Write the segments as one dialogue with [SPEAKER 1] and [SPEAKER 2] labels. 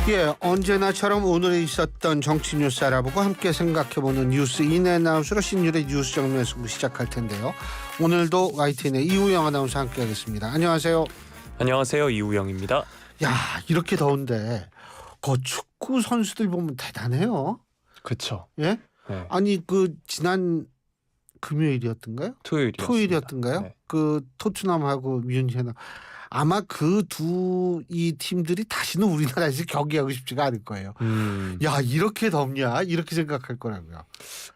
[SPEAKER 1] 예, 언제나처럼 오늘에 있었던 정치 뉴스 알아보고 함께 생각해보는 뉴스 인앤아웃으로 신율의 뉴스 정면 승부 시작할 텐데요. 오늘도 YTN의 이우영 아나운서 함께하겠습니다. 안녕하세요.
[SPEAKER 2] 안녕하세요, 이우영입니다.
[SPEAKER 1] 야, 이렇게 더운데 그 축구 선수들 보면 대단해요.
[SPEAKER 2] 그렇죠.
[SPEAKER 1] 예?
[SPEAKER 2] 네.
[SPEAKER 1] 아니 그 지난 금요일이었던가요? 토요일이었던가요?
[SPEAKER 2] 네.
[SPEAKER 1] 그 토트넘하고 뮌헨 아마 그 이 팀들이 다시는 우리나라에서 경기하고 싶지가 않을 거예요. 야, 이렇게 덥냐? 이렇게 생각할 거라고요.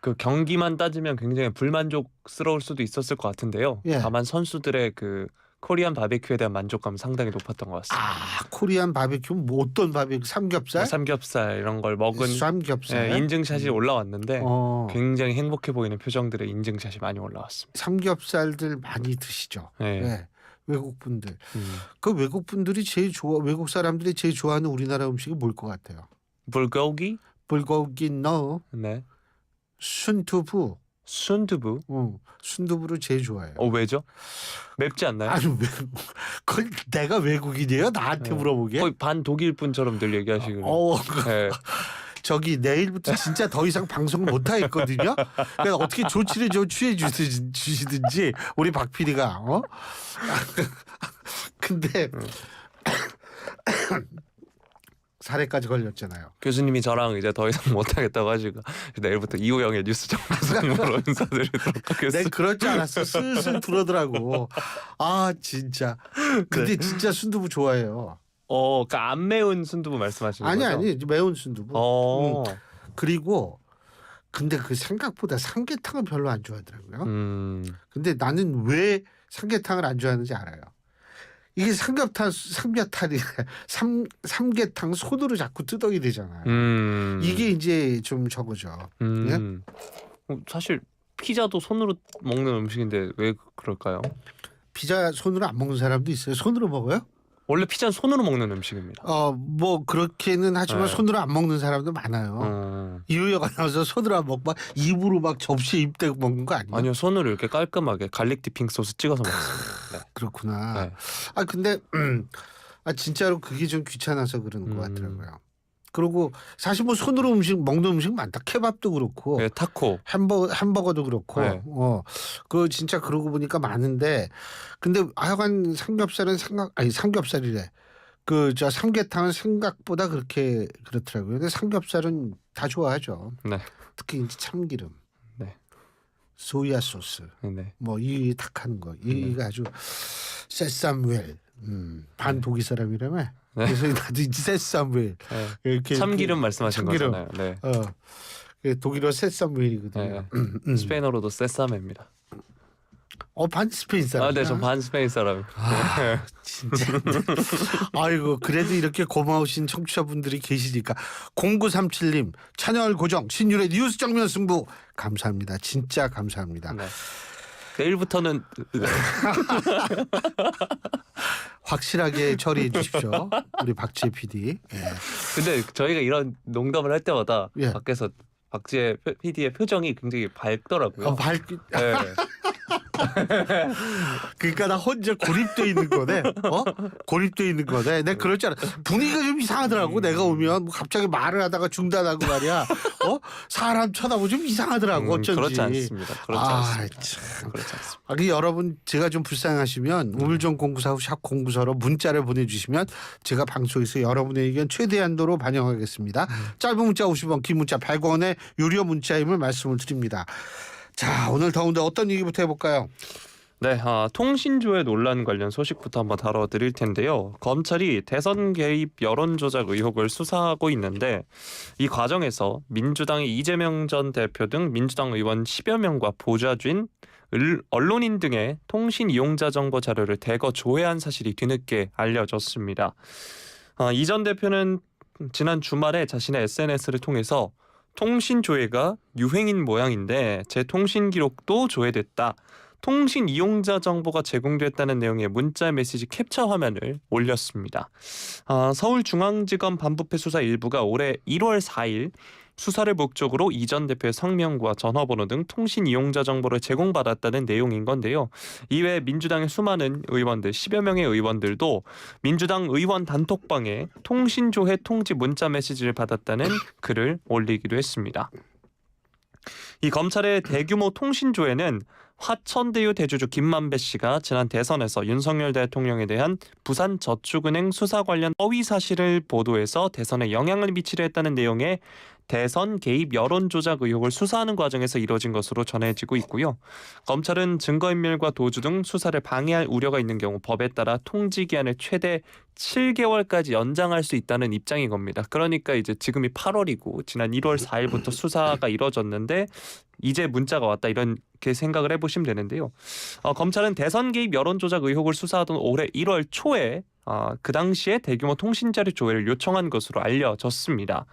[SPEAKER 2] 그 경기만 따지면 굉장히 불만족스러울 수도 있었을 것 같은데요.
[SPEAKER 1] 예.
[SPEAKER 2] 다만 선수들의 그 코리안 바베큐에 대한 만족감은 상당히 높았던 것 같습니다.
[SPEAKER 1] 아, 코리안 바베큐 뭐 어떤 바베큐? 삼겹살?
[SPEAKER 2] 삼겹살 이런 걸 먹은
[SPEAKER 1] 삼겹살.
[SPEAKER 2] 예, 인증샷이 올라왔는데
[SPEAKER 1] 어,
[SPEAKER 2] 굉장히 행복해 보이는 표정들의 인증샷이 많이 올라왔습니다.
[SPEAKER 1] 삼겹살들 많이 드시죠.
[SPEAKER 2] 네.
[SPEAKER 1] 네. 외국 분들. 그 외국 분들이 외국 사람들이 제일 좋아하는 우리나라 음식이 뭘 것 같아요?
[SPEAKER 2] 불고기?
[SPEAKER 1] 불고기 넣어
[SPEAKER 2] 네.
[SPEAKER 1] 순두부.
[SPEAKER 2] 순두부?
[SPEAKER 1] 순두부를 제일 좋아해요.
[SPEAKER 2] 왜죠? 맵지 않나요?
[SPEAKER 1] 아니 그걸 내가 외국인이에요? 나한테
[SPEAKER 2] 네.
[SPEAKER 1] 물어보게?
[SPEAKER 2] 거의 반 독일 분처럼 늘 얘기하시거든요.
[SPEAKER 1] 네. 저기 내일부터 진짜 더 이상 방송을 못 하겠거든요. 그러니까 어떻게 조치를 좀 취해 주시든지 우리 박 PD가 근데 살해까지 걸렸잖아요.
[SPEAKER 2] 교수님이 저랑 이제 더 이상 못하겠다고 하시고 내일부터 이우영의 뉴스 정보상으로 인사드리도록 하겠습니다.
[SPEAKER 1] 내가 그럴 줄 알았어. 슬슬 들어오더라고. 아 진짜. 근데 진짜 순두부 좋아해요.
[SPEAKER 2] 그러니까 안 매운 순두부 말씀하시는 거죠?
[SPEAKER 1] 아니 매운 순두부. 그리고 근데 그 생각보다 삼계탕은 별로 안 좋아하더라고요. 근데 나는 왜 삼계탕을 안 좋아하는지 알아요. 이게 삼계탕 손으로 자꾸 뜯어야 되잖아요. 이게 이제 좀 저거죠. 예?
[SPEAKER 2] 사실 피자도 손으로 먹는 음식인데 왜 그럴까요?
[SPEAKER 1] 피자 손으로 안 먹는 사람도 있어요. 손으로 먹어요?
[SPEAKER 2] 원래 피자는 손으로 먹는 음식입니다.
[SPEAKER 1] 뭐 그렇게는 하지만
[SPEAKER 2] 네.
[SPEAKER 1] 손으로 안 먹는 사람도 많아요. 이우영 아나운서 손으로 안 먹고 막 입으로 막 접시에 입대고 먹는 거 아니에요?
[SPEAKER 2] 아니요, 손으로 이렇게 깔끔하게 갈릭 디핑 소스 찍어서 먹습니다. 네.
[SPEAKER 1] 그렇구나.
[SPEAKER 2] 네.
[SPEAKER 1] 근데 진짜로 그게 좀 귀찮아서 그러는 것 같더라고요. 그리고 사실 뭐 손으로 먹는 음식 많다. 케밥도 그렇고,
[SPEAKER 2] 네, 타코,
[SPEAKER 1] 햄버거도 그렇고,
[SPEAKER 2] 네.
[SPEAKER 1] 그 진짜 그러고 보니까 많은데, 근데 하여간 삼겹살이래. 저 삼계탕은 생각보다 그렇더라고요. 근데 삼겹살은 다 좋아하죠.
[SPEAKER 2] 네,
[SPEAKER 1] 특히 이제 참기름,
[SPEAKER 2] 네,
[SPEAKER 1] 소야 소스,
[SPEAKER 2] 네.
[SPEAKER 1] 뭐 이 탁한 거, 이게 아주 세삼웰, 반 독일 사람이라며.
[SPEAKER 2] 네.
[SPEAKER 1] 그래서 나도 이제 세삼웰 이렇게
[SPEAKER 2] 참기름 말씀하신
[SPEAKER 1] 참기름.
[SPEAKER 2] 거잖아요. 네.
[SPEAKER 1] 독일어 세삼웰이거든요.
[SPEAKER 2] 네. 스페인어로도 세사메입니다.
[SPEAKER 1] 반 스페인 사람.
[SPEAKER 2] 네, 전 반 스페인 사람입니다.
[SPEAKER 1] 진짜. 아이고, 그래도 이렇게 고마우신 청취자분들이 계시니까 0937님 찬열 고정 신율의 뉴스 정면 승부 감사합니다. 진짜 감사합니다.
[SPEAKER 2] 네. 내일부터는
[SPEAKER 1] 확실하게 처리해 주십시오. 우리 박지혜 PD. 예.
[SPEAKER 2] 근데 저희가 이런 농담을 할 때마다
[SPEAKER 1] 예.
[SPEAKER 2] 밖에서 박지혜 PD의 표정이 굉장히 밝더라고요. 네.
[SPEAKER 1] 그러니까 나 혼자 고립돼 있는 거네. 고립돼 있는 거네. 내가 그럴 줄 알아. 분위기가 좀 이상하더라고. 내가 오면 뭐 갑자기 말을 하다가 중단하고 말이야. 사람 쳐다보고 좀 이상하더라고. 어쩐지.
[SPEAKER 2] 그렇지 않습니다. 그렇지 않습니다.
[SPEAKER 1] 참.
[SPEAKER 2] 그렇지 않습니다.
[SPEAKER 1] 여러분 제가 좀 불쌍하시면 우물정 0945 샵 0945로 문자를 보내주시면 제가 방송에서 여러분의 의견 최대한도로 반영하겠습니다. 짧은 문자 50원, 긴 문자 100원의 유료 문자임을 말씀을 드립니다. 자, 오늘 더운데 어떤 얘기부터 해볼까요?
[SPEAKER 2] 네, 통신조회 논란 관련 소식부터 한번 다뤄드릴 텐데요. 검찰이 대선 개입 여론조작 의혹을 수사하고 있는데 이 과정에서 민주당의 이재명 전 대표 등 민주당 의원 10여 명과 보좌진, 언론인 등의 통신 이용자 정보 자료를 대거 조회한 사실이 뒤늦게 알려졌습니다. 이 전 대표는 지난 주말에 자신의 SNS를 통해서 통신 조회가 유행인 모양인데 제 통신 기록도 조회됐다. 통신 이용자 정보가 제공됐다는 내용의 문자 메시지 캡처 화면을 올렸습니다. 서울중앙지검 반부패 수사 1부가 올해 1월 4일 수사를 목적으로 이 전 대표의 성명과 전화번호 등 통신 이용자 정보를 제공받았다는 내용인 건데요. 이외에 민주당의 수많은 의원들, 10여 명의 의원들도 민주당 의원 단톡방에 통신조회 통지 문자 메시지를 받았다는 글을 올리기도 했습니다. 이 검찰의 대규모 통신조회는 화천대유 대주주 김만배 씨가 지난 대선에서 윤석열 대통령에 대한 부산저축은행 수사 관련 허위 사실을 보도해서 대선에 영향을 미치려 했다는 내용의 대선 개입 여론조작 의혹을 수사하는 과정에서 이뤄진 것으로 전해지고 있고요. 검찰은 증거인멸과 도주 등 수사를 방해할 우려가 있는 경우 법에 따라 통지 기한을 최대 7개월까지 연장할 수 있다는 입장인 겁니다. 그러니까 이제 지금이 8월이고 지난 1월 4일부터 수사가 이뤄졌는데 이제 문자가 왔다 이렇게 생각을 해보시면 되는데요. 검찰은 대선 개입 여론조작 의혹을 수사하던 올해 1월 초에 그 당시에 대규모 통신자료 조회를 요청한 것으로 알려졌습니다.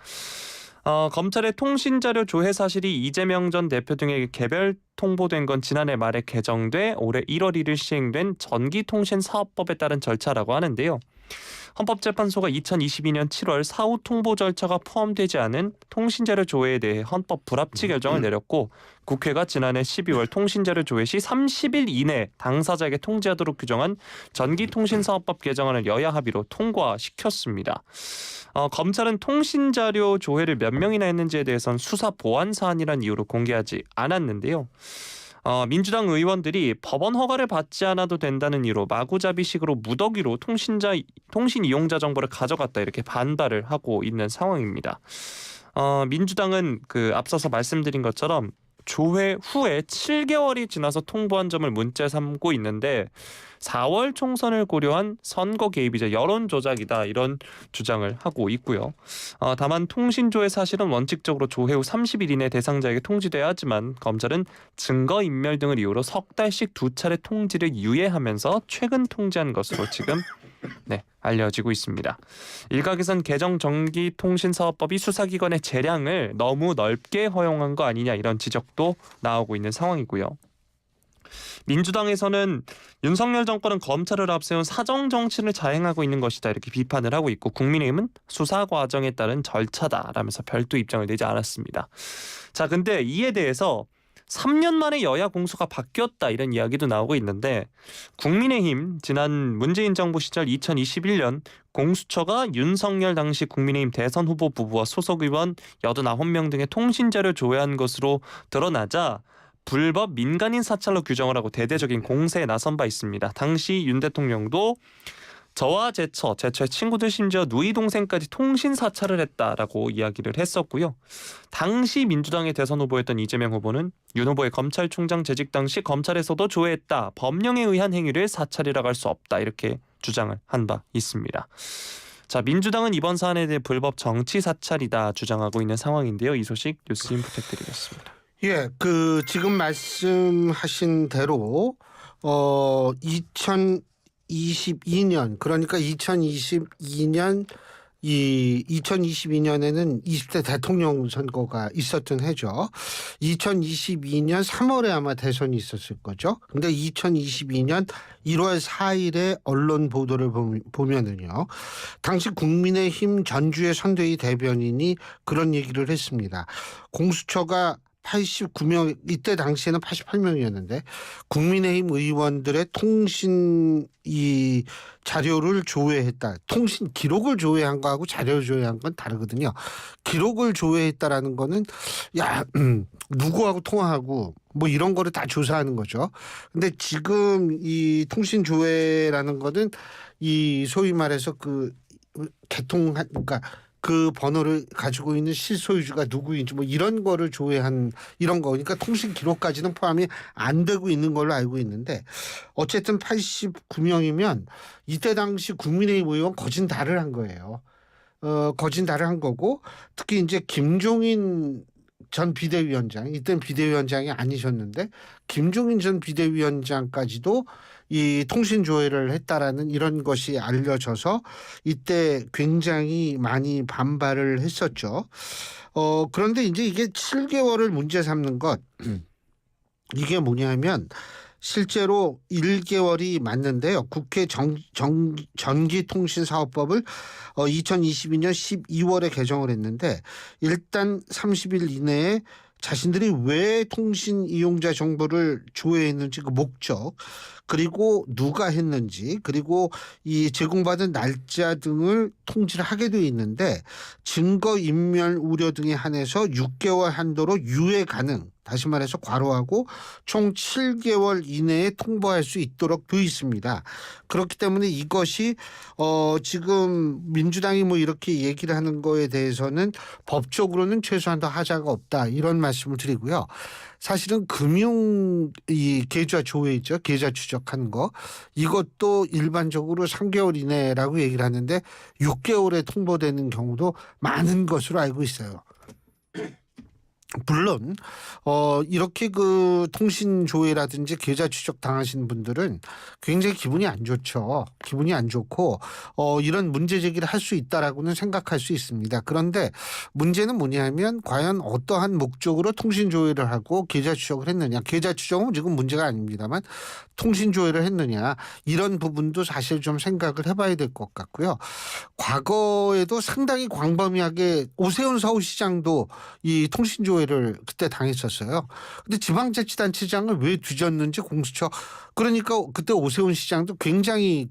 [SPEAKER 2] 검찰의 통신자료 조회 사실이 이재명 전 대표 등에게 개별 통보된 건 지난해 말에 개정돼 올해 1월 1일 시행된 전기통신사업법에 따른 절차라고 하는데요. 헌법재판소가 2022년 7월 사후 통보 절차가 포함되지 않은 통신자료 조회에 대해 헌법 불합치 결정을 내렸고 국회가 지난해 12월 통신자료 조회 시 30일 이내 당사자에게 통지하도록 규정한 전기통신사업법 개정안을 여야 합의로 통과시켰습니다. 검찰은 통신자료 조회를 몇 명이나 했는지에 대해서는 수사 보안 사안이라는 이유로 공개하지 않았는데요. 민주당 의원들이 법원 허가를 받지 않아도 된다는 이유로 마구잡이식으로 무더기로 통신 이용자 정보를 가져갔다 이렇게 반발을 하고 있는 상황입니다. 민주당은 앞서서 말씀드린 것처럼 조회 후에 7개월이 지나서 통보한 점을 문제 삼고 있는데 4월 총선을 고려한 선거 개입이자 여론 조작이다 이런 주장을 하고 있고요. 다만 통신조회 사실은 원칙적으로 조회 후 30일 이내 대상자에게 통지돼야 하지만 검찰은 증거인멸 등을 이유로 석 달씩 2차례 통지를 유예하면서 최근 통지한 것으로 지금 알려지고 있습니다. 일각에선 개정 전기통신사업법이 수사기관의 재량을 너무 넓게 허용한 거 아니냐 이런 지적도 나오고 있는 상황이고요. 민주당에서는 윤석열 정권은 검찰을 앞세운 사정 정치를 자행하고 있는 것이다 이렇게 비판을 하고 있고 국민의힘은 수사 과정에 따른 절차다라면서 별도 입장을 내지 않았습니다. 자, 근데 이에 대해서 3년 만에 여야 공수가 바뀌었다 이런 이야기도 나오고 있는데 국민의힘 지난 문재인 정부 시절 2021년 공수처가 윤석열 당시 국민의힘 대선 후보 부부와 소속 의원 89명 등의 통신자료 조회한 것으로 드러나자 불법 민간인 사찰로 규정을 하고 대대적인 공세에 나선 바 있습니다. 당시 윤 대통령도 저와 제처의 친구들 심지어 누이 동생까지 통신 사찰을 했다라고 이야기를 했었고요. 당시 민주당의 대선 후보였던 이재명 후보는 윤 후보의 검찰총장 재직 당시 검찰에서도 조회했다. 법령에 의한 행위를 사찰이라고 할 수 없다. 이렇게 주장을 한 바 있습니다. 자, 민주당은 이번 사안에 대해 불법 정치 사찰이다 주장하고 있는 상황인데요. 이 소식 뉴스인 부탁드리겠습니다.
[SPEAKER 1] 예, 지금 말씀하신 대로 2022년 그러니까 2022년에는 20대 대통령 선거가 있었던 해죠. 2022년 3월에 아마 대선이 있었을 거죠. 근데 2022년 1월 4일에 언론 보도를 보면은요. 당시 국민의힘 전주의 선대위 대변인이 그런 얘기를 했습니다. 공수처가 89명, 이때 당시에는 88명이었는데 국민의힘 의원들의 통신 자료를 조회했다. 통신 기록을 조회한 거하고 자료를 조회한 건 다르거든요. 기록을 조회했다라는 거는 누구하고 통화하고 뭐 이런 거를 다 조사하는 거죠. 근데 지금 이 통신 조회라는 거는 이 소위 말해서 그러니까 그 번호를 가지고 있는 실소유주가 누구인지 뭐 이런 거를 조회한 이런 거니까 통신 기록까지는 포함이 안 되고 있는 걸로 알고 있는데 어쨌든 89명이면 이때 당시 국민의힘 의원 거진다를 한 거예요. 거진다를 한 거고 특히 이제 김종인 전 비대위원장 이때는 비대위원장이 아니셨는데 김종인 전 비대위원장까지도 이 통신 조회를 했다라는 이런 것이 알려져서 이때 굉장히 많이 반발을 했었죠. 그런데 이제 이게 7개월을 문제 삼는 것 이게 뭐냐면 실제로 1개월이 맞는데요. 국회 전기통신사업법을 2022년 12월에 개정을 했는데 일단 30일 이내에 자신들이 왜 통신 이용자 정보를 조회했는지 그 목적, 그리고 누가 했는지, 그리고 이 제공받은 날짜 등을 통지를 하게 돼 있는데 증거 인멸 우려 등에 한해서 6개월 한도로 유예 가능, 다시 말해서 과로하고 총 7개월 이내에 통보할 수 있도록 되어 있습니다. 그렇기 때문에 이것이 지금 민주당이 뭐 이렇게 얘기를 하는 거에 대해서는 법적으로는 최소한 더 하자가 없다, 이런 말씀을 드리고요. 사실은 금융 이 계좌 조회 있죠. 계좌 추적하는 거. 이것도 일반적으로 3개월 이내라고 얘기를 하는데 6개월에 통보되는 경우도 많은 것으로 알고 있어요. 물론 이렇게 그 통신 조회라든지 계좌 추적 당하신 분들은 굉장히 기분이 안 좋죠. 기분이 안 좋고 이런 문제 제기를 할 수 있다라고는 생각할 수 있습니다. 그런데 문제는 뭐냐면 과연 어떠한 목적으로 통신 조회를 하고 계좌 추적을 했느냐. 계좌 추적은 지금 문제가 아닙니다만 통신 조회를 했느냐, 이런 부분도 사실 좀 생각을 해봐야 될 것 같고요. 과거에도 상당히 광범위하게 오세훈 서울시장도 이 통신 조회를 그때 당했었어요. 근데 지방자치단체장을 왜 뒤졌는지 공수처, 그러니까 그때 오세훈 시장도 굉장히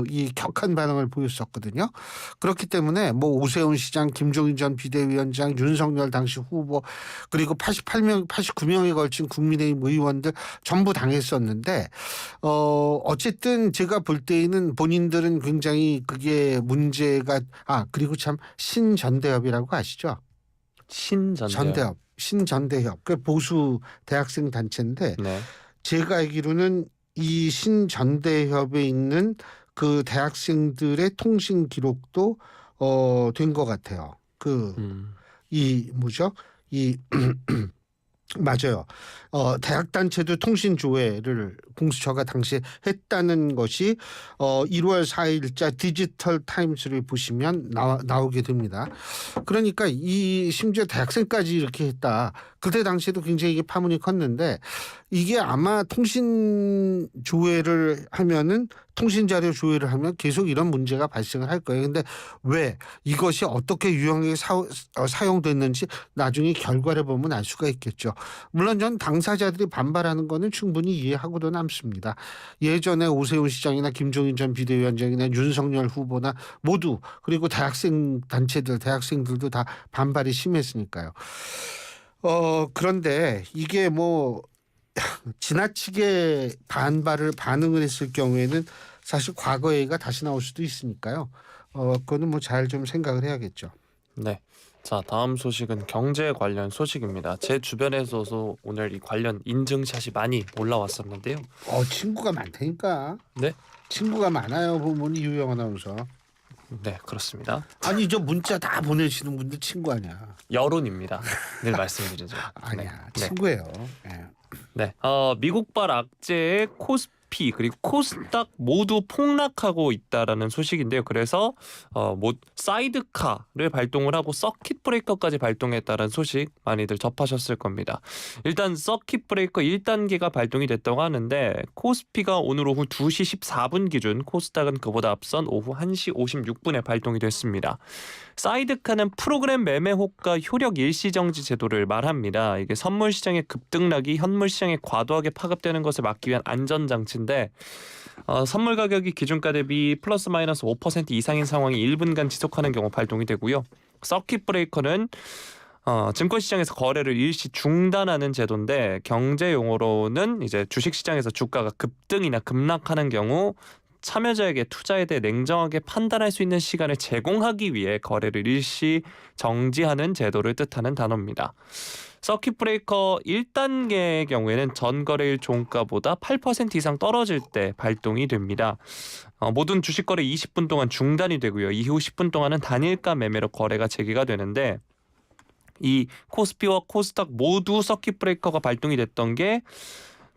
[SPEAKER 1] 이 격한 반응을 보였었거든요. 그렇기 때문에 뭐 오세훈 시장, 김종인 전 비대위원장, 윤석열 당시 후보, 그리고 89명에 걸친 국민의힘 의원들 전부 당했었는데 어쨌든 제가 볼 때에는 본인들은 굉장히 그게 문제가, 그리고 참 신전대협이라고 아시죠? 신전대협. 그 보수 대학생 단체인데
[SPEAKER 2] 네. 제가
[SPEAKER 1] 알기로는 이 신전대협에 있는 그 대학생들의 통신 기록도 된 것 같아요. 맞아요. 대학 단체도 통신 조회를 공수처가 당시에 했다는 것이 1월 4일자 디지털 타임스를 보시면 나오게 됩니다. 그러니까 심지어 대학생까지 이렇게 했다. 그때 당시에도 굉장히 이게 파문이 컸는데 이게 아마 통신 조회를 하면은 통신 자료 조회를 하면 계속 이런 문제가 발생을 할 거예요. 근데 왜 이것이 어떻게 유용하게 사용됐는지 나중에 결과를 보면 알 수가 있겠죠. 물론 전 당사자들이 반발하는 거는 충분히 이해하고도 남습니다. 예전에 오세훈 시장이나 김종인 전 비대위원장이나 윤석열 후보나 모두, 그리고 대학생 단체들, 대학생들도 다 반발이 심했으니까요. 그런데 이게 뭐 지나치게 반응을 했을 경우에는 사실 과거 얘기가 다시 나올 수도 있으니까요. 그거는 뭐 잘 좀 생각을 해야겠죠.
[SPEAKER 2] 네. 자, 다음 소식은 경제 관련 소식입니다. 제 주변에서도 오늘 이 관련 인증샷이 많이 올라왔었는데요.
[SPEAKER 1] 친구가 많다니까.
[SPEAKER 2] 네?
[SPEAKER 1] 친구가 많아요. 보면 이유영 아나운서.
[SPEAKER 2] 네, 그렇습니다.
[SPEAKER 1] 아니 저 문자 다 보내시는 분들 친구 아니야.
[SPEAKER 2] 여론입니다. 늘 말씀드리죠.
[SPEAKER 1] 아니야.
[SPEAKER 2] 네.
[SPEAKER 1] 친구예요. 네.
[SPEAKER 2] 네. 미국발 악재의 코스피 그리고 코스닥 모두 폭락하고 있다라는 소식인데요. 그래서 사이드카를 발동을 하고 서킷 브레이커까지 발동했다는 소식 많이들 접하셨을 겁니다. 일단 서킷 브레이커 1단계가 발동이 됐다고 하는데 코스피가 오늘 오후 2시 14분 기준, 코스닥은 그보다 앞선 오후 1시 56분에 발동이 됐습니다. 사이드카는 프로그램 매매 호가 효력 일시정지 제도를 말합니다. 이게 선물 시장의 급등락이 현물 시장에 과도하게 파급되는 것을 막기 위한 안전장치인데 선물 가격이 기준가 대비 플러스 마이너스 5% 이상인 상황이 1분간 지속하는 경우 발동이 되고요. 서킷 브레이커는 증권시장에서 거래를 일시 중단하는 제도인데 경제 용어로는 이제 주식시장에서 주가가 급등이나 급락하는 경우 참여자에게 투자에 대해 냉정하게 판단할 수 있는 시간을 제공하기 위해 거래를 일시 정지하는 제도를 뜻하는 단어입니다. 서킷 브레이커 1단계의 경우에는 전 거래일 종가보다 8% 이상 떨어질 때 발동이 됩니다. 모든 주식 거래 20분 동안 중단이 되고요. 이후 10분 동안은 단일가 매매로 거래가 재개가 되는데 이 코스피와 코스닥 모두 서킷 브레이커가 발동이 됐던 게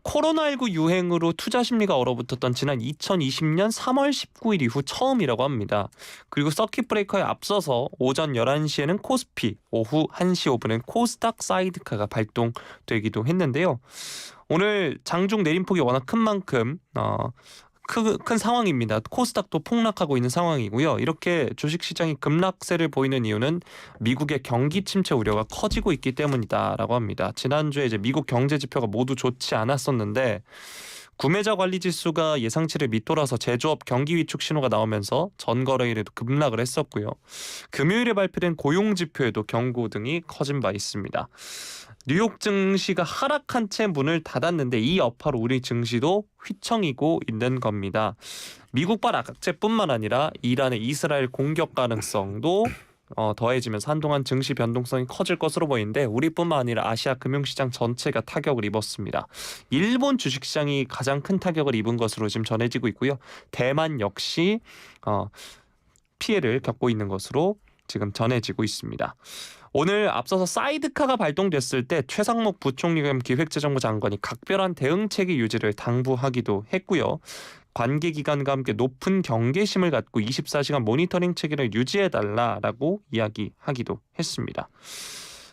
[SPEAKER 2] 코로나19 유행으로 투자 심리가 얼어붙었던 지난 2020년 3월 19일 이후 처음이라고 합니다. 그리고 서킷 브레이커에 앞서서 오전 11시에는 코스피, 오후 1시 5분엔 코스닥 사이드카가 발동되기도 했는데요. 오늘 장중 내림폭이 워낙 큰 만큼 큰 상황입니다. 코스닥도 폭락하고 있는 상황이고요. 이렇게 주식시장이 급락세를 보이는 이유는 미국의 경기 침체 우려가 커지고 있기 때문이다라고 합니다. 지난주에 이제 미국 경제 지표가 모두 좋지 않았었는데 구매자 관리 지수가 예상치를 밑돌아서 제조업 경기 위축 신호가 나오면서 전거래일에도 급락을 했었고요. 금요일에 발표된 고용 지표에도 경고등이 커진 바 있습니다. 뉴욕 증시가 하락한 채 문을 닫았는데 이 여파로 우리 증시도 휘청이고 있는 겁니다. 미국발 악재뿐만 아니라 이란의 이스라엘 공격 가능성도 더해지면서 한동안 증시 변동성이 커질 것으로 보이는데 우리뿐만 아니라 아시아 금융시장 전체가 타격을 입었습니다. 일본 주식시장이 가장 큰 타격을 입은 것으로 지금 전해지고 있고요. 대만 역시 피해를 겪고 있는 것으로 지금 전해지고 있습니다. 오늘 앞서서 사이드카가 발동됐을 때 최상목 부총리 겸 기획재정부 장관이 각별한 대응체계 유지를 당부하기도 했고요. 관계기관과 함께 높은 경계심을 갖고 24시간 모니터링 체계를 유지해달라라고 이야기하기도 했습니다.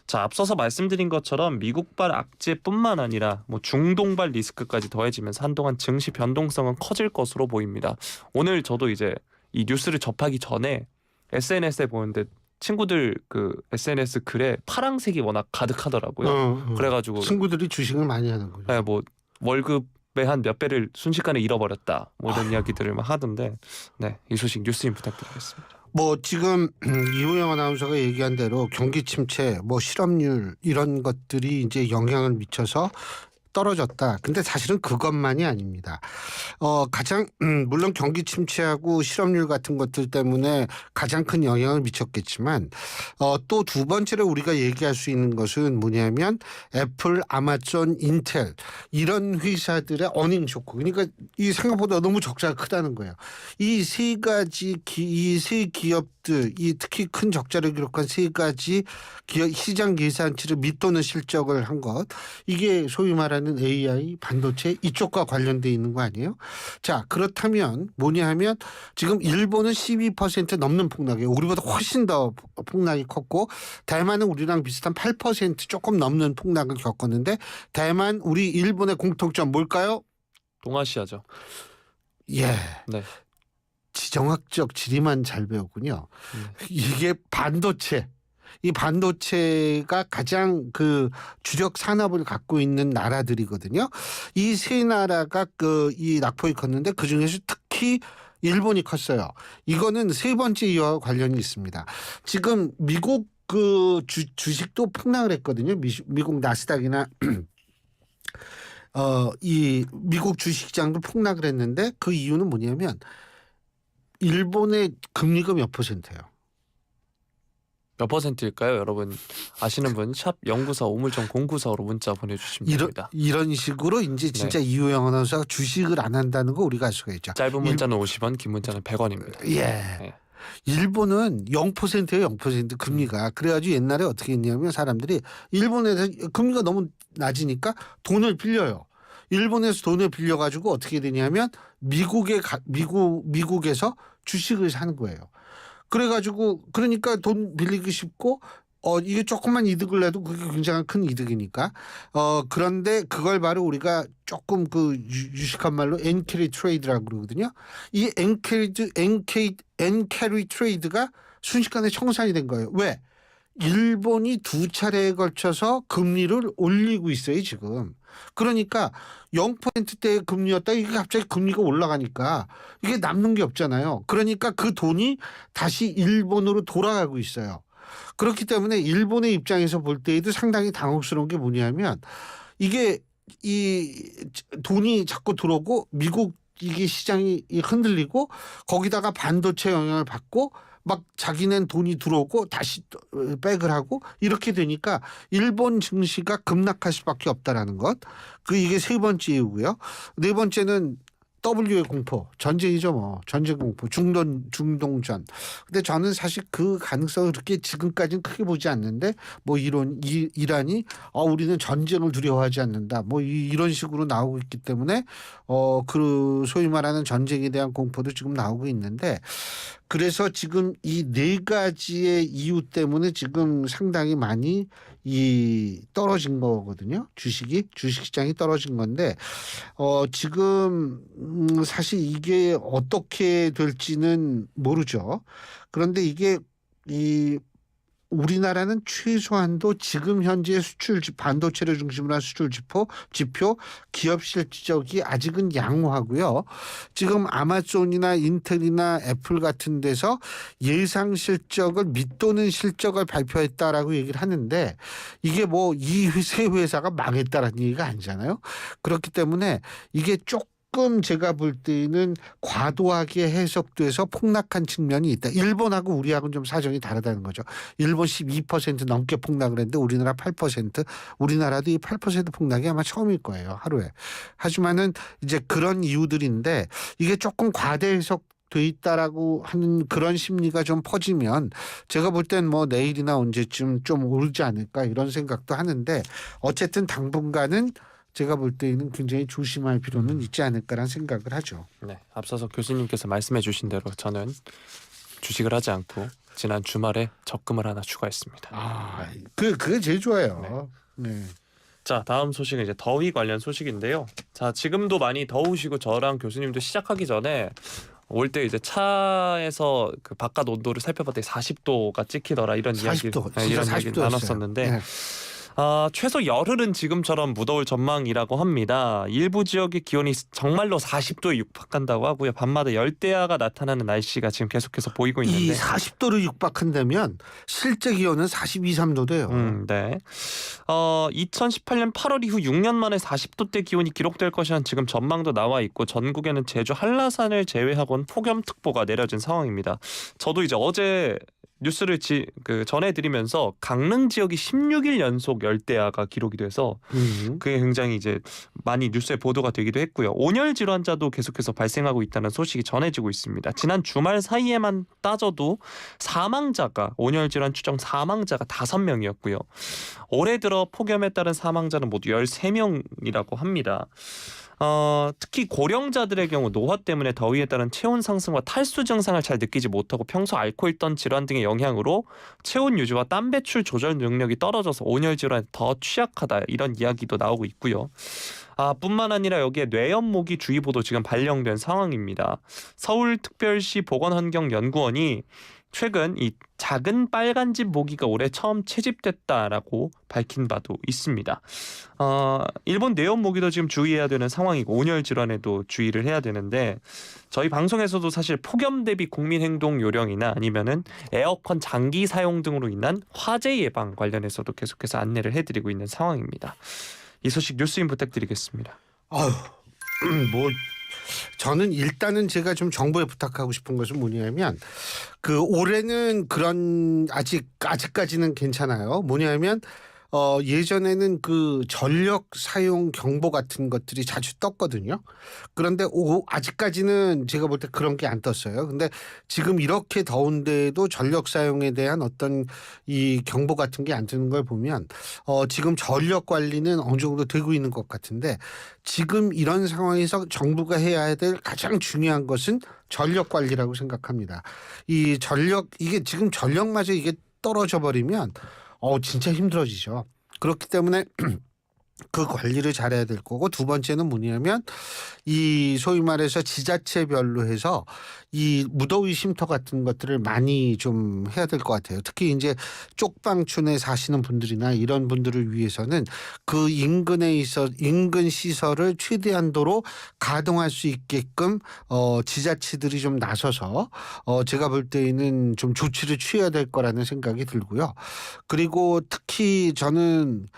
[SPEAKER 2] 자, 앞서서 말씀드린 것처럼 미국발 악재뿐만 아니라 중동발 리스크까지 더해지면서 한동안 증시 변동성은 커질 것으로 보입니다. 오늘 저도 이제 이 뉴스를 접하기 전에 SNS에 보는데 친구들 그 SNS 글에 파랑색이 워낙 가득하더라고요. 그래가지고
[SPEAKER 1] 친구들이 주식을 많이 하는 거죠.
[SPEAKER 2] 네, 월급의 한 몇 배를 순식간에 잃어버렸다. 이런 이야기들을 막 하던데, 네, 이 소식 뉴스인 부탁드리겠습니다.
[SPEAKER 1] 지금 이호영 아나운서가 얘기한 대로 경기 침체, 실업률 이런 것들이 이제 영향을 미쳐서 떨어졌다. 근데 사실은 그것만이 아닙니다. 가장 물론 경기 침체하고 실업률 같은 것들 때문에 가장 큰 영향을 미쳤겠지만 또 두 번째로 우리가 얘기할 수 있는 것은 뭐냐면 애플, 아마존, 인텔 이런 회사들의 어닝 쇼크. 그러니까 이 생각보다 너무 적자가 크다는 거예요. 이 세 가지 이 세 기업들, 이 특히 큰 적자를 기록한 세 가지 기업 시장 계산치를 밑도는 실적을 한 것. 이게 소위 말하는 AI, 반도체 이쪽과 관련돼 있는 거 아니에요? 자, 그렇다면 뭐냐 하면 지금 일본은 12% 넘는 폭락이에요. 우리보다 훨씬 더 폭락이 컸고 대만은 우리랑 비슷한 8% 조금 넘는 폭락을 겪었는데 대만, 우리 일본의 공통점 뭘까요?
[SPEAKER 2] 동아시아죠.
[SPEAKER 1] 예.
[SPEAKER 2] 네.
[SPEAKER 1] 지정학적 지리만 잘 배웠군요. 이게 반도체. 이 반도체가 가장 그 주력 산업을 갖고 있는 나라들이거든요. 이 세 나라가 이 낙폭이 컸는데 그 중에서 특히 일본이 컸어요. 이거는 세 번째 이유와 관련이 있습니다. 지금 미국 주식도 폭락을 했거든요. 미국 나스닥이나 이 미국 주식시장도 폭락을 했는데 그 이유는 뭐냐면 일본의 금리가 몇 %예요?
[SPEAKER 2] 몇 %일까요? 여러분 아시는 분 샵 0945 우물정 094로 문자 보내주시면 됩니다.
[SPEAKER 1] 이런 식으로 이제 진짜 이호영 아나운서가 주식을 안 한다는 거 우리가 알 수가 있죠.
[SPEAKER 2] 짧은 문자는 50원, 긴 문자는 100원입니다.
[SPEAKER 1] 예.
[SPEAKER 2] 네.
[SPEAKER 1] 일본은 0%예요. 0% 금리가. 그래가지고 옛날에 어떻게 했냐면 사람들이 일본에서 금리가 너무 낮으니까 돈을 빌려요. 일본에서 돈을 빌려가지고 어떻게 되냐면 미국에서 주식을 사는 거예요. 그래가지고 그러니까 돈 빌리기 쉽고 이게 조금만 이득을 내도 그게 굉장히 큰 이득이니까 그런데 그걸 바로 우리가 조금 유식한 말로 엔캐리 트레이드라고 그러거든요. 이 엔캐리 트레이드가 순식간에 청산이 된 거예요. 왜? 일본이 두 차례에 걸쳐서 금리를 올리고 있어요 지금. 그러니까 0%대의 금리였다 이게 갑자기 금리가 올라가니까 이게 남는 게 없잖아요. 그러니까 그 돈이 다시 일본으로 돌아가고 있어요. 그렇기 때문에 일본의 입장에서 볼 때에도 상당히 당혹스러운 게 뭐냐면 이게 이 돈이 자꾸 들어오고 미국 이게 시장이 흔들리고 거기다가 반도체 영향을 받고 막 자기는 돈이 들어오고 다시 백을 하고 이렇게 되니까 일본 증시가 급락할 수밖에 없다라는 것. 이게 세 번째 이유고요. 네 번째는 W의 공포, 전쟁이죠 전쟁 공포, 중동전. 근데 저는 사실 그 가능성을 그렇게 지금까지는 크게 보지 않는데 이란이 우리는 전쟁을 두려워하지 않는다. 이런 식으로 나오고 있기 때문에 소위 말하는 전쟁에 대한 공포도 지금 나오고 있는데 그래서 지금 이 네 가지의 이유 때문에 지금 상당히 많이 떨어진 거거든요. 주식시장이 떨어진 건데 지금 사실 이게 어떻게 될지는 모르죠. 그런데 이게 우리나라는 최소한도 지금 현재 반도체를 중심으로 한 수출 지표 기업 실적이 아직은 양호하고요. 지금 아마존이나 인텔이나 애플 같은 데서 예상 실적을 밑도는 실적을 발표했다라고 얘기를 하는데 이게 뭐 이 세 회사가 망했다라는 얘기가 아니잖아요. 그렇기 때문에 이게 조금 제가 볼 때는 과도하게 해석돼서 폭락한 측면이 있다. 일본하고 우리하고는 좀 사정이 다르다는 거죠. 일본 12% 넘게 폭락을 했는데 우리나라 8%. 우리나라도 이 8% 폭락이 아마 처음일 거예요. 하루에. 하지만은 이제 그런 이유들인데 이게 조금 과대 해석 돼 있다라고 하는 그런 심리가 좀 퍼지면 제가 볼 땐 뭐 내일이나 언제쯤 좀 오르지 않을까 이런 생각도 하는데 어쨌든 당분간은 제가 볼 때는 굉장히 조심할 필요는 있지 않을까라는 생각을 하죠.
[SPEAKER 2] 네, 앞서서 교수님께서 말씀해 주신 대로 저는 주식을 하지 않고 지난 주말에 적금을 하나 추가했습니다.
[SPEAKER 1] 그게 제일 좋아요. 네.
[SPEAKER 2] 자, 다음 소식은 이제 더위 관련 소식인데요. 자, 지금도 많이 더우시고 저랑 교수님도 시작하기 전에 올 때 이제 차에서 그 바깥 온도를 살펴봤더니 40도가 찍히더라 이런
[SPEAKER 1] 40도,
[SPEAKER 2] 이런
[SPEAKER 1] 진짜
[SPEAKER 2] 이야기
[SPEAKER 1] 40도 였어요.
[SPEAKER 2] 나눴었는데
[SPEAKER 1] 네.
[SPEAKER 2] 최소 열흘은 지금처럼 무더울 전망이라고 합니다. 일부 지역의 기온이 정말로 40도에 육박한다고 하고요. 밤마다 열대야가 나타나는 날씨가 지금 계속해서 보이고 있는데
[SPEAKER 1] 이 40도를 육박한다면 실제 기온은 42, 3도 돼요.
[SPEAKER 2] 네. 2018년 8월 이후 6년 만에 40도대 기온이 기록될 것이라는 지금 전망도 나와 있고 전국에는 제주 한라산을 제외하고는 폭염특보가 내려진 상황입니다. 저도 이제 어제 뉴스를 전해드리면서 강릉 지역이 16일 연속 열대야가 기록이 돼서 그게 굉장히 이제 많이 뉴스에 보도가 되기도 했고요. 온열 질환자도 계속해서 발생하고 있다는 소식이 전해지고 있습니다. 지난 주말 사이에만 따져도 온열 질환 추정 사망자가 5명이었고요. 올해 들어 폭염에 따른 사망자는 모두 13명이라고 합니다. 특히 고령자들의 경우 노화 때문에 더위에 따른 체온 상승과 탈수 증상을 잘 느끼지 못하고 평소 앓고 있던 질환 등의 영향으로 체온 유지와 땀 배출 조절 능력이 떨어져서 온열 질환에 더 취약하다 이런 이야기도 나오고 있고요. 뿐만 아니라 여기에 뇌염모기 주의보도 지금 발령된 상황입니다. 서울특별시 보건환경연구원이 최근 이 작은 빨간집 모기가 올해 처음 채집됐다라고 밝힌 바도 있습니다. 일본 뇌염모기도 지금 주의해야 되는 상황이고 온열 질환에도 주의를 해야 되는데 저희 방송에서도 사실 폭염 대비 국민행동 요령이나 아니면은 에어컨 장기 사용 등으로 인한 화재 예방 관련해서도 계속해서 안내를 해드리고 있는 상황입니다. 이 소식 뉴스인 부탁드리겠습니다.
[SPEAKER 1] 저는 일단은 제가 좀 정부에 부탁하고 싶은 것은 뭐냐면 올해는 그런 아직까지는 괜찮아요. 뭐냐면 예전에는 그 전력 사용 경보 같은 것들이 자주 떴거든요. 그런데 아직까지는 제가 볼 때 그런 게 안 떴어요. 근데 지금 이렇게 더운데도 전력 사용에 대한 어떤 이 경보 같은 게 안 뜨는 걸 보면 지금 전력 관리는 어느 정도 되고 있는 것 같은데 지금 이런 상황에서 정부가 해야 될 가장 중요한 것은 전력 관리라고 생각합니다. 이게 지금 전력마저 이게 떨어져 버리면 진짜 힘들어지죠. 그렇기 때문에 그 관리를 잘해야 될 거고 두 번째는 뭐냐면 이 소위 말해서 지자체별로 해서 이 무더위 쉼터 같은 것들을 많이 좀 해야 될 것 같아요. 특히 이제 쪽방촌에 사시는 분들이나 이런 분들을 위해서는 그 인근 시설을 최대한도로 가동할 수 있게끔 지자체들이 좀 나서서 제가 볼 때에는 좀 조치를 취해야 될 거라는 생각이 들고요. 그리고 특히 저는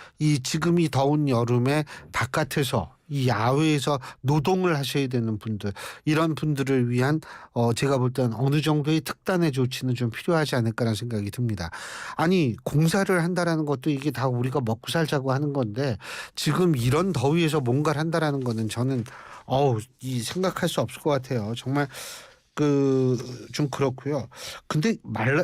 [SPEAKER 1] 지금이 더운 여름에 바깥에서 이 야외에서 노동을 하셔야 되는 분들 이런 분들을 위한 제가 볼 때는 어느 정도의 특단의 조치는 좀 필요하지 않을까라는 생각이 듭니다. 아니 공사를 한다라는 것도 이게 다 우리가 먹고 살자고 하는 건데 지금 이런 더위에서 뭔가를 한다라는 거는 저는 생각할 수 없을 것 같아요. 정말 좀 그렇고요. 근데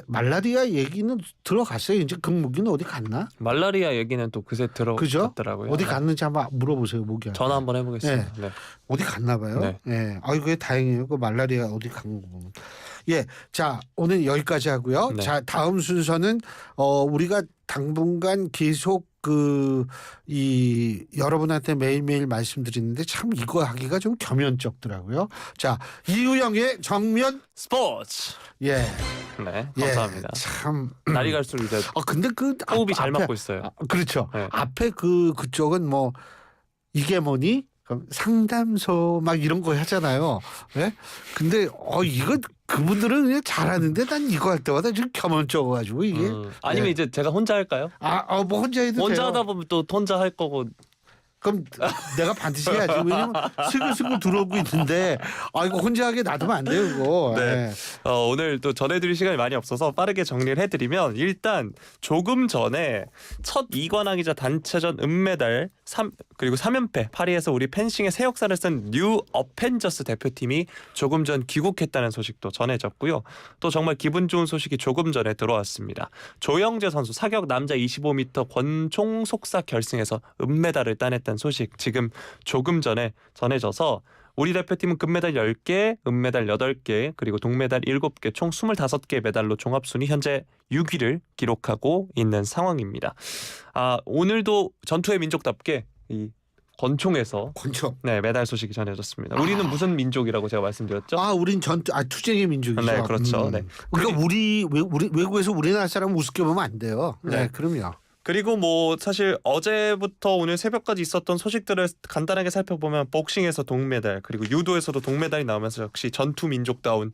[SPEAKER 1] 말라리아 얘기는 들어갔어요. 이제 그 모기는 어디 갔나?
[SPEAKER 2] 말라리아 얘기는 또 그새 들어갔더라고요.
[SPEAKER 1] 어디 갔는지 한번 물어보세요. 모기한테.
[SPEAKER 2] 전화 한번 해보겠습니다. 네.
[SPEAKER 1] 어디 갔나 봐요.
[SPEAKER 2] 네.
[SPEAKER 1] 그게 다행이에요. 그 말라리아 어디 간 거 보면. 예, 자 오늘 여기까지 하고요.
[SPEAKER 2] 네.
[SPEAKER 1] 자 다음 순서는 우리가 당분간 계속 이 여러분한테 매일매일 말씀드리는데 참 이거 하기가 좀 겸연쩍더라고요. 자 이우영의 정면
[SPEAKER 2] 스포츠.
[SPEAKER 1] 예,
[SPEAKER 2] 네,
[SPEAKER 1] 예,
[SPEAKER 2] 감사합니다.
[SPEAKER 1] 참
[SPEAKER 2] 날이 갈수록 이제
[SPEAKER 1] 근데 그
[SPEAKER 2] 호흡이 잘
[SPEAKER 1] 앞에,
[SPEAKER 2] 맞고 있어요.
[SPEAKER 1] 그렇죠.
[SPEAKER 2] 네.
[SPEAKER 1] 앞에 그쪽은 뭐 이게 뭐니? 그럼 상담소 막 이런 거 하잖아요. 예? 근데 이거 그분들은 그냥 잘하는데 난 이거 할 때마다 좀 겸연쩍어가지고 이게.
[SPEAKER 2] 아니면
[SPEAKER 1] 예.
[SPEAKER 2] 이제 제가 혼자 할까요?
[SPEAKER 1] 뭐 혼자 해도
[SPEAKER 2] 혼자
[SPEAKER 1] 돼요.
[SPEAKER 2] 하다 보면 또 혼자 할 거고.
[SPEAKER 1] 그럼 내가 반드시 해야지. 왜냐면 슬글슬글 들어오고 있는데 이거 혼자 하게 놔두면 안 돼요 이거.
[SPEAKER 2] 네.
[SPEAKER 1] 예.
[SPEAKER 2] 오늘 또 전해드릴 시간이 많이 없어서 빠르게 정리를 해드리면 일단 조금 전에 첫 이관왕이자 단체전 은메달 그리고 3연패 파리에서 우리 펜싱의 새 역사를 쓴 뉴 어펜져스 대표팀이 조금 전 귀국했다는 소식도 전해졌고요. 또 정말 기분 좋은 소식이 조금 전에 들어왔습니다. 조영재 선수 사격 남자 25m 권총 속사 결승에서 은메달을 따냈다는 소식 지금 조금 전에 전해져서 우리 대표팀은 금메달 10개, 은메달 8개, 그리고 동메달 7개, 총 25개 메달로 종합순위 현재 6위를 기록하고 있는 상황입니다. 오늘도 전투의 민족답게 이 권총에서
[SPEAKER 1] 권총.
[SPEAKER 2] 네, 메달 소식이 전해졌습니다. 우리는 무슨 민족이라고 제가 말씀드렸죠?
[SPEAKER 1] 우린 투쟁의 민족이죠.
[SPEAKER 2] 네, 그렇죠. 네.
[SPEAKER 1] 그러니까 우리 외국에서 우리나라 사람 우습게 보면 안 돼요. 네, 그럼요.
[SPEAKER 2] 그리고 뭐 사실 어제부터 오늘 새벽까지 있었던 소식들을 간단하게 살펴보면 복싱에서 동메달 그리고 유도에서도 동메달이 나오면서 역시 전투 민족다운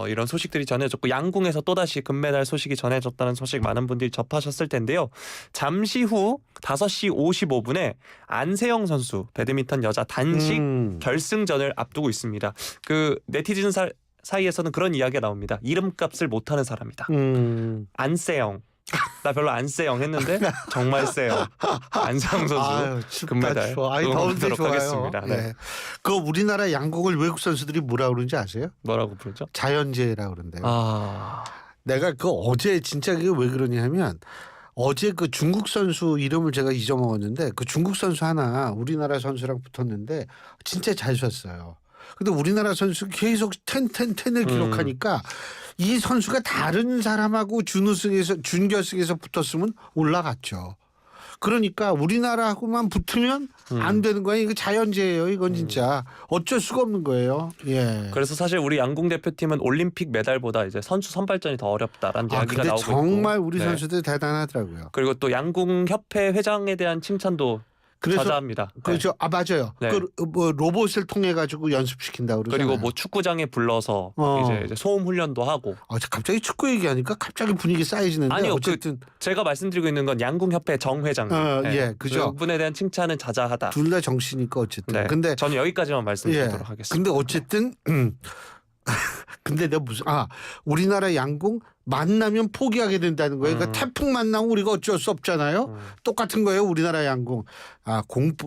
[SPEAKER 2] 이런 소식들이 전해졌고 양궁에서 또다시 금메달 소식이 전해졌다는 소식 많은 분들이 접하셨을 텐데요. 잠시 후 5시 55분에 안세영 선수 배드민턴 여자 단식 결승전을 앞두고 있습니다. 그 네티즌 사이에서는 그런 이야기가 나옵니다. 이름값을 못하는 사람이다. 안세영. 나 별로 안 세영 했는데 정말 세영. 안세영 선수 금메달
[SPEAKER 1] 더운데
[SPEAKER 2] 응원하도록
[SPEAKER 1] 좋아요.
[SPEAKER 2] 하겠습니다. 네.
[SPEAKER 1] 네. 그 우리나라 양궁을 외국 선수들이 뭐라 그러는지 아세요?
[SPEAKER 2] 뭐라고 부르죠?
[SPEAKER 1] 자연재해라 그런대요.
[SPEAKER 2] 아,
[SPEAKER 1] 내가 어제 진짜 그게 왜 그러냐면 어제 그 중국 선수 이름을 제가 잊어먹었는데 그 중국 선수 하나 우리나라 선수랑 붙었는데 진짜 잘 쐈어요. 근데 우리나라 선수 계속 10을 기록하니까 이 선수가 다른 사람하고 준결승에서 붙었으면 올라갔죠. 그러니까 우리나라하고만 붙으면 안 되는 거예요. 이거 자연재해예요. 이건 진짜 어쩔 수가 없는 거예요. 예.
[SPEAKER 2] 그래서 사실 우리 양궁 대표팀은 올림픽 메달보다 이제 선수 선발전이 더 어렵다라는 이야기가
[SPEAKER 1] 근데
[SPEAKER 2] 나오고 있고.
[SPEAKER 1] 정말 우리
[SPEAKER 2] 네.
[SPEAKER 1] 선수들 대단하더라고요.
[SPEAKER 2] 그리고 또 양궁 협회 회장에 대한 칭찬도 자자합니다.
[SPEAKER 1] 그렇죠. 맞아요.
[SPEAKER 2] 네.
[SPEAKER 1] 뭐 로봇을 통해 가지고 연습시킨다 그러잖아요.
[SPEAKER 2] 그리고 뭐 축구장에 불러서 이제 소음 훈련도 하고.
[SPEAKER 1] 갑자기 축구 얘기하니까 갑자기 분위기 쌓여지는데
[SPEAKER 2] 아니요,
[SPEAKER 1] 어쨌든
[SPEAKER 2] 제가 말씀드리고 있는 건 양궁협회 정 회장.
[SPEAKER 1] 예, 그죠.
[SPEAKER 2] 그분에 대한 칭찬은 자자하다.
[SPEAKER 1] 둘 다 정치니까 어쨌든.
[SPEAKER 2] 네.
[SPEAKER 1] 근데
[SPEAKER 2] 저는 여기까지만 말씀드리도록 하겠습니다.
[SPEAKER 1] 근데 어쨌든 근데 내가 우리나라 양궁 만나면 포기하게 된다는 거예요. 그러니까 태풍 만나면 우리가 어쩔 수 없잖아요. 똑같은 거예요. 우리나라 양궁.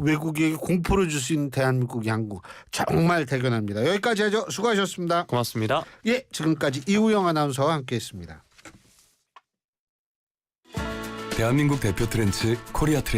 [SPEAKER 1] 외국에게 공포를 줄 수 있는 대한민국 양궁. 정말 대견합니다. 여기까지 하죠. 수고하셨습니다.
[SPEAKER 2] 고맙습니다.
[SPEAKER 1] 예, 지금까지 이우영 아나운서와 함께했습니다.
[SPEAKER 3] 대한민국 대표 트렌치 코리아 트렌치